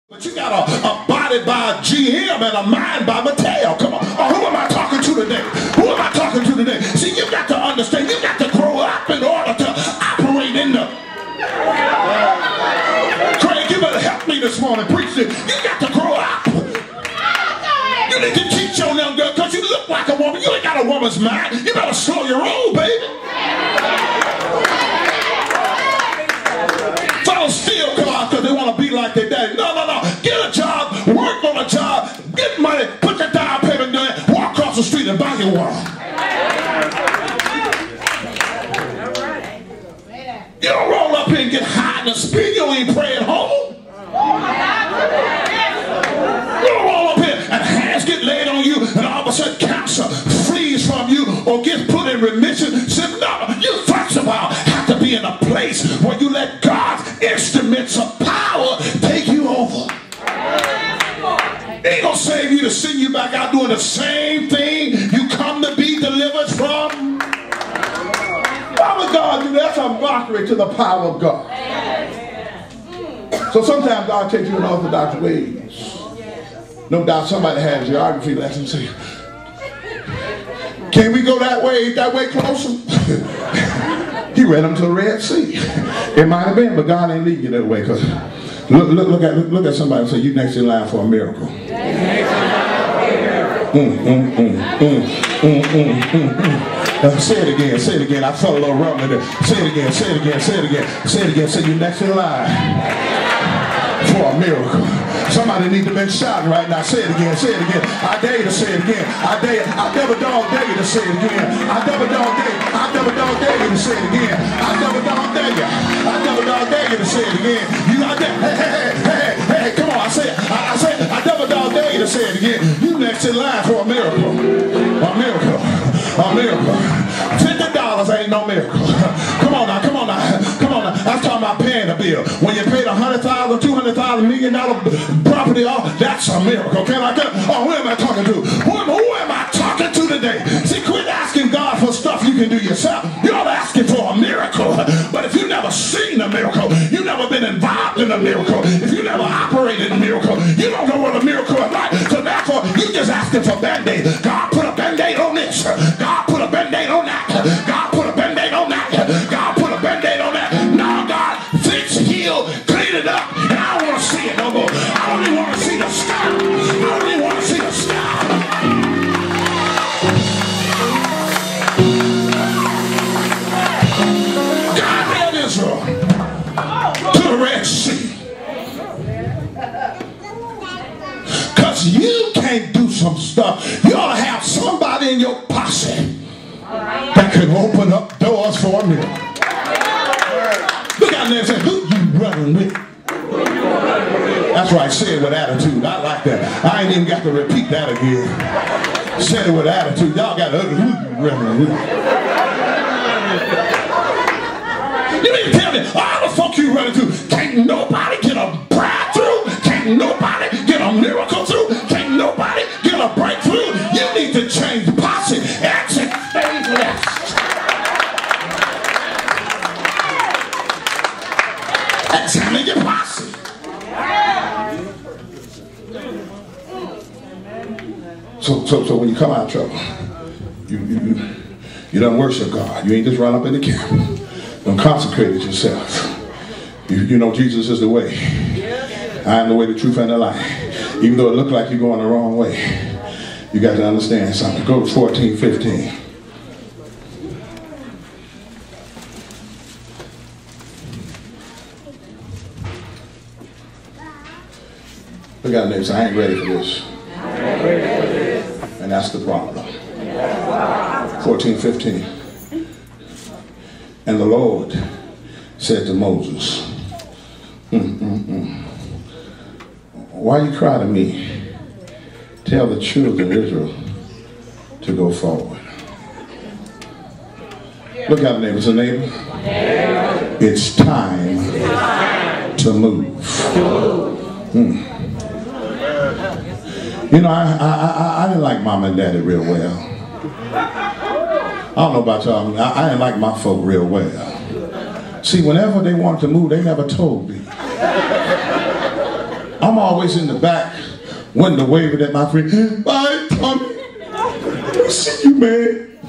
But you got a body by GM and a mind by Mattel. Come on. Oh, who am I talking to today? Who am I talking to today? See, you got to understand, you got to grow up in order to operate in the... Craig, you better help me this morning, preach it. You got to grow up. You need to teach your young girl, because you look like a woman. You ain't got a woman's mind. You better slow your roll, baby. Fellas still come out because they want to be like their daddy. No, no, no. Get a job, work on a job, get money, put your down payment down, walk across the street and buy your world. You don't roll up here and get high in the spirit. You ain't praying home. You don't roll up here and hands get laid on you and all of a sudden cancer flees from you or gets put in remission. No, you first of all have to be in a place where you let God's instruments of power take you over. It ain't gonna save you to send you back out doing the same thing you come to be delivered from. Why would God do that? That's a mockery to the power of God. So sometimes God takes you in orthodox ways. No doubt somebody had a geography lesson and say, can we go that way closer? He read them to the Red Sea. It might have been, but God ain't leading you that way. Because look at somebody and say, you next in line for a miracle. Say it again, say it again. I felt a little rumbling there. Say it again, say it again, say it again. Say it again, say you next in line for a miracle. Somebody needs to be shouting right now. Say it again, say it again. I dare you to say it again. I never dog dare you to say it again. I never dog dare you to say it again. I never dog dare you. I never dog dare you to say it again. You out there, hey, come on, I never dog dare you to say it again. You next in line for a miracle. A miracle. A miracle. $50 ain't no miracle. Come on now, come on now, come on now. I'm talking about paying a bill. When you paid $100,000, $200,000, $1 million property off, that's a miracle. Can I get? Oh, who am I talking to? Who am I talking to today? See, quit asking God for stuff you can do yourself. You're asking for a miracle. But if you've never seen a miracle, you've never been involved in a miracle, if you never operated in a miracle, you don't know what a miracle is like. So therefore, you're just asking for Band-Aid. God put a Band-Aid on this. God put a Band-Aid on that. God put a Band-Aid on that. God put a Band-Aid on that. No, God, fix, heal, clean it up. And I don't want to see it no more. I don't even want to see the scar. I don't even want to see the scar. God led Israel to the Red Sea. Because you can't do some stuff. You ought to have somebody in your posse that can open up doors for a miracle. Look out there and say, who you running with? That's right, say it with attitude. I like that. I ain't even got to repeat that again. Say it with attitude. Y'all got to, who you running with? You mean to tell me, all the folk you running to, can't nobody get a breakthrough? Can't nobody get a miracle through? Can't nobody get a breakthrough? You need to change the posse. Exit phase left. Examine your posse. So when you come out of trouble, you don't worship God. You ain't just run up in the camp. Don't consecrate it yourself. You know Jesus is the way. I am the way, the truth, and the life. Even though it looks like you're going the wrong way, you got to understand something. Go to 14:15. Look at the next. I ain't ready for this. And that's the problem. 14:15. And the Lord said to Moses, why you cry to me? Tell the children of Israel to go forward. Look at the neighbor. Say, neighbor, it's time to move. You know, I didn't like mom and daddy real well. I don't know about y'all. I didn't like my folk real well. See, whenever they wanted to move, they never told me. I'm always in the back window waving at my friend. Bye, Tommy. See you, man.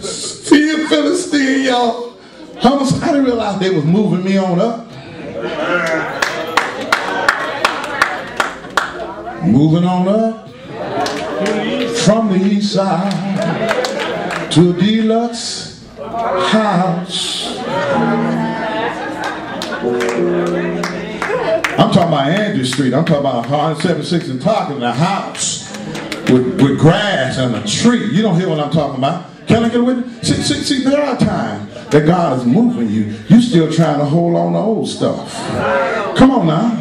See you, Philistine, y'all. I didn't realize they was moving me on up. Moving on up from the east side to a deluxe house. I'm talking about Andrew Street. I'm talking about 176 and talking in a house with grass and a tree. You don't hear what I'm talking about. Can I get with it? See, there are times that God is moving you. You still trying to hold on to old stuff. Come on now.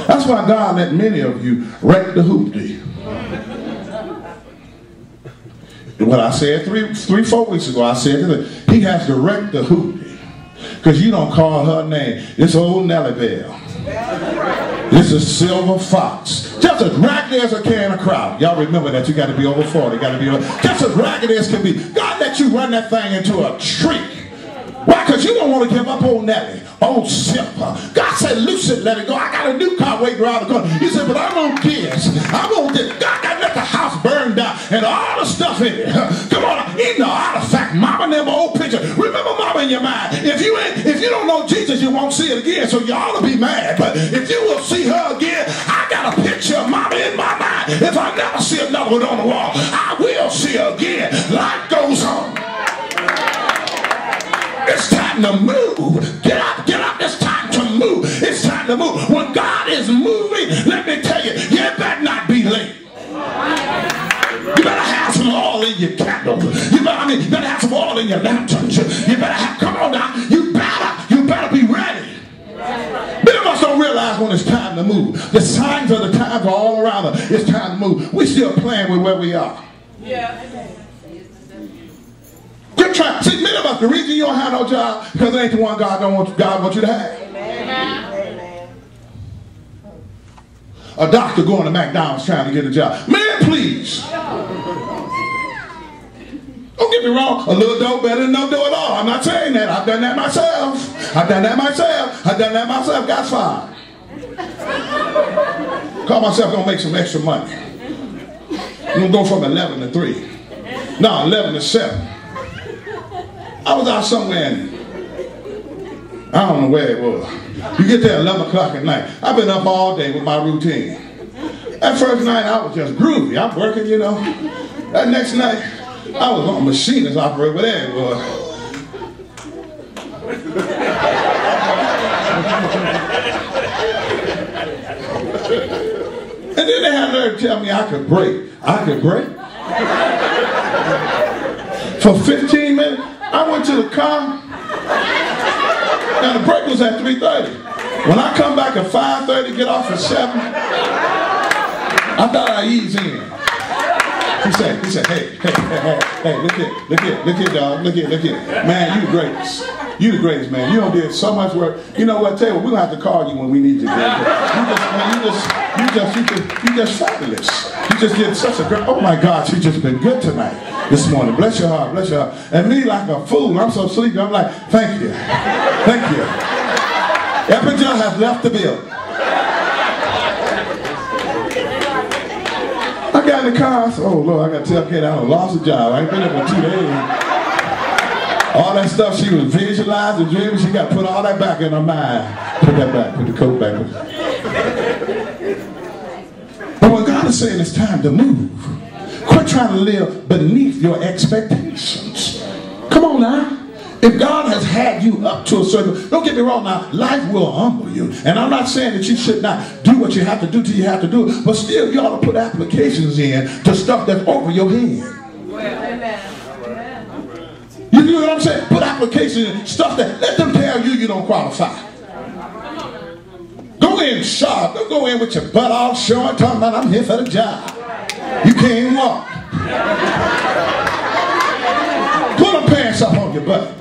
That's why God let many of you wreck the hoopty. What I said 4 weeks ago, I said that he has to wreck the hoopty. Because you don't call her name. It's old Nellie Bell. This is Silver Fox. Just as raggedy as a can of crowd. Y'all remember that. You got to be over 40. Got to be over. Just as raggedy as can be. God let you run that thing into a tree. Why? Because you don't want to give up old Nellie, old Silver. God said, loose it, let it go. I got a new car waiting around the corner. He said, but I'm on this. I'm on this. God got to let the house burn down and all the stuff in it. Come on, in the artifact, mama and them old picture. Remember mama in your mind. If you don't know Jesus, you won't see it again. So you ought to be mad. But if you will see her again, I got a picture of mama in my mind. If I never see another one on the wall, I will see her again. Life goes on. It's time to move. Get up, get up. It's time to move. It's time to move. When God is moving, let me tell you, you better not be late. You better have some oil in your candle. You better have some oil in your lanterns. You better have, come on now, you better be ready. Many of us don't realize when it's time to move. The signs of the times are all around us. It's time to move. We're still playing with where we are. Yeah. Quit trying. See, many of us, the reason you don't have no job because it ain't the one God wants you to have. Amen. A doctor going to McDonald's trying to get a job. Man, please. Don't get me wrong. A little dough better than no dough at all. I'm not saying that. I've done that myself. I've done that myself. Got fired. Call myself going to make some extra money. I'm going to go from 11 to 3. No, 11 to 7. I was out somewhere and I don't know where it was. You get there at 11 o'clock at night. I've been up all day with my routine. That first night I was just groovy. I'm working, you know. That next night I was on a machinist operator, whatever it was. And then they had nerve to tell me I could break. I could break? For 15 minutes? I went to the car, and the break was at 3:30. When I come back at 5:30, get off at 7, I thought I'd ease in. He said, hey, look here, dog, look here. Man, you the greatest. You the greatest, man. You done did so much work. You know what, tell you what, we're going to have to call you when we need you. You just fabulous. You just did such a great, oh my God, you just been good tonight, this morning. Bless your heart, bless your heart. And me like a fool, I'm so sleepy, I'm like, thank you. Eppinger has left the building. I got in the car, I said, oh Lord, I got to tell Kate I lost a job. I ain't been there for 2 days. All that stuff she was visualizing, dreaming, she got to put all that back in her mind. Put that back, put the coat back. But when God is saying it's time to move, quit trying to live beneath your expectations. Come on now. If God has had you up to a certain, don't get me wrong now, life will humble you. And I'm not saying that you should not do what you have to do till you have to do it, but still you ought to put applications in to stuff that's over your head. Amen. You know what I'm saying? Put applications in stuff that, let them tell you don't qualify. Go in sharp. Don't go in with your butt all showing, talking about I'm here for the job. You can't even walk. Put them pants up on your butt.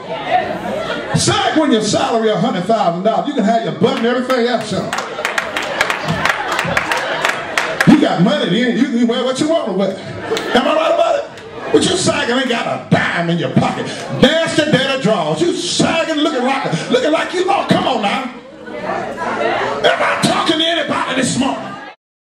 It's like when your salary is $100,000, you can have your butt and everything else on. You got money then, you can wear what you want to wear. Am I right about it? But you sagging ain't got a dime in your pocket. Nasty, dirty drawers. You sagging looking like you, oh, come on